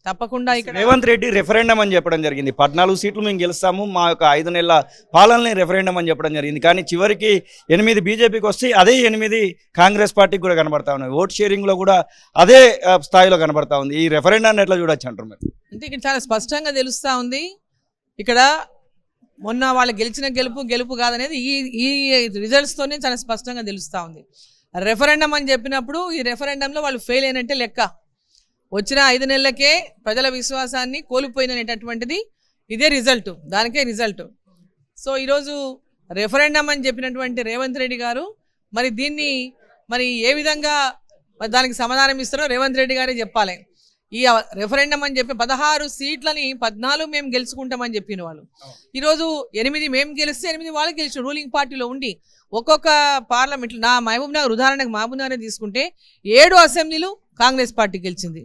తప్పకుండా ఇక్కడ రేవంత్ రెడ్డి రెఫరెండం అని చెప్పడం జరిగింది. 14 సీట్లు మేము గెలుస్తాము, మా యొక్క 5 నెలల పాలనని రెఫరెండం అని చెప్పడం జరిగింది. కానీ చివరికి 8 బీజేపీకి వస్తే అదే 8 కాంగ్రెస్ పార్టీకి కూడా కనబడతా ఉన్నాయి. ఓట్ షేరింగ్లో కూడా అదే స్థాయిలో కనబడతా ఉంది. ఈ రెఫరెండాన్ని ఎట్లా చూడొచ్చు అంటారు మీరు? అంటే ఇక్కడ చాలా స్పష్టంగా తెలుస్తూ ఉంది. ఇక్కడ మొన్న వాళ్ళు గెలిచిన గెలుపు కాదనేది ఈ రిజల్ట్స్తోనే చాలా స్పష్టంగా తెలుస్తూ ఉంది. రెఫరెండం అని చెప్పినప్పుడు ఈ రెఫరెండంలో వాళ్ళు ఫెయిల్ అయినట్టే లెక్క. వచ్చిన 5 నెలలకే ప్రజల విశ్వాసాన్ని కోల్పోయినటువంటిది ఇదే రిజల్ట్, దానికే రిజల్ట్. సో ఈరోజు రెఫరెండం అని చెప్పినటువంటి రేవంత్ రెడ్డి గారు దీన్ని ఏ విధంగా దానికి సమాధానం ఇస్తారో రేవంత్ రెడ్డి గారే చెప్పాలి. ఈ రెఫరెండం అని చెప్పి 16 సీట్లని 14 మేము గెలుచుకుంటామని చెప్పిన వాళ్ళు ఈరోజు 8 మేము గెలిస్తే 8 వాళ్ళు గెలిచిన రూలింగ్ పార్టీలో ఉండి ఒక్కొక్క పార్లమెంట్లో నా మహబూబ్ నగర్ ఉదాహరణకు మహబూబ్ నగర్ తీసుకుంటే 7 అసెంబ్లీలు కాంగ్రెస్ పార్టీ గెలిచింది.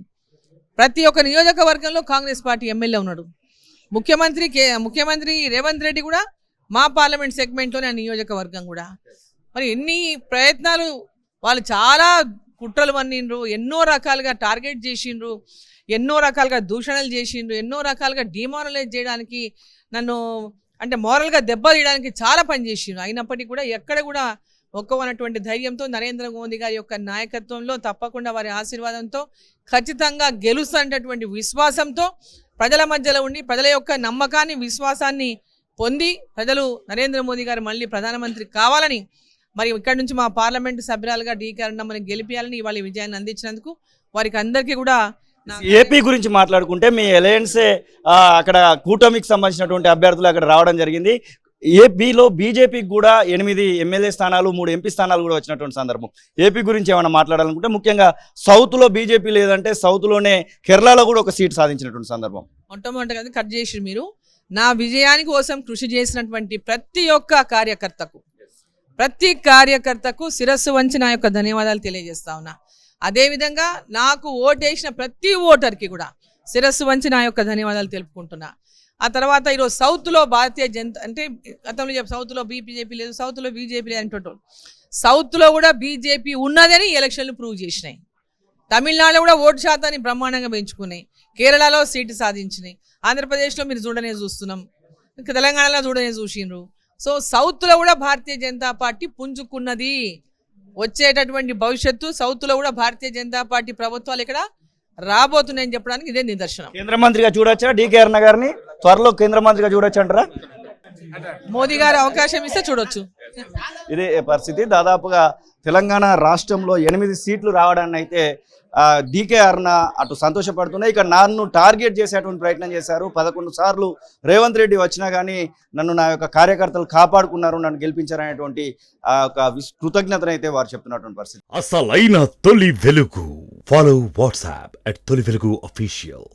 ప్రతి ఒక్క నియోజకవర్గంలో కాంగ్రెస్ పార్టీ ఎమ్మెల్యే ఉన్నాడు. ముఖ్యమంత్రి రేవంత్ రెడ్డి కూడా మా పార్లమెంట్ సెగ్మెంట్లోనే ఆ నియోజకవర్గం కూడా. ఎన్ని ప్రయత్నాలు వాళ్ళు చాలా కుట్రలు పన్నిండ్రు, ఎన్నో రకాలుగా టార్గెట్ చేసిండ్రు, ఎన్నో రకాలుగా దూషణలు చేసిండ్రు, ఎన్నో రకాలుగా డిమారలైజ్ చేయడానికి నన్ను అంటే మోరల్గా దెబ్బతీయడానికి చాలా పని చేసిండ్రు. అయినప్పటికీ కూడా ఎక్కడ కూడా ఒక్కవనటువంటి ధైర్యంతో నరేంద్ర మోదీ గారి యొక్క నాయకత్వంలో తప్పకుండా వారి ఆశీర్వాదంతో ఖచ్చితంగా గెలుస్తున్నటువంటి విశ్వాసంతో ప్రజల మధ్యలో ఉండి ప్రజల యొక్క నమ్మకాన్ని విశ్వాసాన్ని పొంది ప్రజలు నరేంద్ర మోదీ గారు మళ్ళీ ప్రధానమంత్రి కావాలని ఇక్కడి నుంచి మా పార్లమెంటు సభ్యురాలుగా డీకే అరుణమ్మని గెలిపించాలని ఇవాళ విజయాన్ని అందించినందుకు వారికి అందరికీ కూడా. ఏపీ గురించి మాట్లాడుకుంటే మీ అలయన్సే అక్కడ కూటమికి సంబంధించినటువంటి అభ్యర్థులు అక్కడ రావడం జరిగింది. ఏపీలో బీజేపీకి కూడా 8 ఎమ్మెల్యే స్థానాలు 3 ఎంపీ స్థానాలు కూడా వచ్చినటువంటి సందర్భం. ఏపీ గురించి ఏమైనా మాట్లాడాలనుకుంటే ముఖ్యంగా సౌత్లో బీజేపీ లేదంటే సౌత్లోనే కేరళలో కూడా ఒక సీట్ సాధించినటువంటి సందర్భం. మొట్టమొదటిగా కట్ చేసి మీరు నా విజయానికి కోసం కృషి చేసినటువంటి ప్రతి కార్యకర్తకు శిరస్సు వంచి నా యొక్క ధన్యవాదాలు తెలియజేస్తా ఉన్నా. అదేవిధంగా నాకు ఓటేసిన ప్రతి ఓటర్కి కూడా శిరస్సు వంచి నా యొక్క ధన్యవాదాలు తెలుపుకుంటున్నా. ఆ తర్వాత ఈరోజు సౌత్లో భారతీయ జనతా అంటే గతంలో సౌత్లో బీజేపీ లేదు, సౌత్లో బీజేపీ లేదు అంటుంటారు. సౌత్లో కూడా బీజేపీ ఉన్నదని ఎలక్షన్లు ప్రూవ్ చేసినాయి. తమిళనాడులో కూడా ఓటు శాతాన్ని బ్రహ్మాండంగా పెంచుకున్నాయి. కేరళలో సీటు సాధించినాయి. ఆంధ్రప్రదేశ్లో మీరు చూస్తున్నాం, తెలంగాణలో చూసిండ్రు. సో సౌత్లో కూడా భారతీయ జనతా పార్టీ పుంజుకున్నది. వచ్చేటటువంటి భవిష్యత్తు సౌత్లో కూడా భారతీయ జనతా పార్టీ ప్రభుత్వాలు ఇక్కడ రాబోతున్నాయని చెప్పడానికి ఇదే నిదర్శనం. కేంద్ర మంత్రిగా చూడొచ్చా డీకే అరుణ గారిని? త్వరలో కేంద్ర మంత్రిగా చూడొచ్చు అంటారా? మోదీ గారు అవకాశం ఇస్తే చూడొచ్చు. ఇదే పరిస్థితి. దాదాపుగా తెలంగాణ రాష్ట్రంలో 8 సీట్లు రావడాన్ని అయితే డీకే అరుణ అటు సంతోషపడుతున్నాయి. ఇక నన్ను టార్గెట్ చేసేటువంటి ప్రయత్నం చేశారు. 11 సార్లు రేవంత్ రెడ్డి వచ్చినా కానీ నన్ను నా యొక్క కార్యకర్తలు కాపాడుకున్నారు, నన్ను గెలిపించారనేటువంటి ఒక కృతజ్ఞతను అయితే వారు చెప్తున్నటువంటి పరిస్థితి. అసలైన తొలి వెలుగు. ఫాలో వాట్సాప్ @తొలి వెలుగు అఫీషియల్.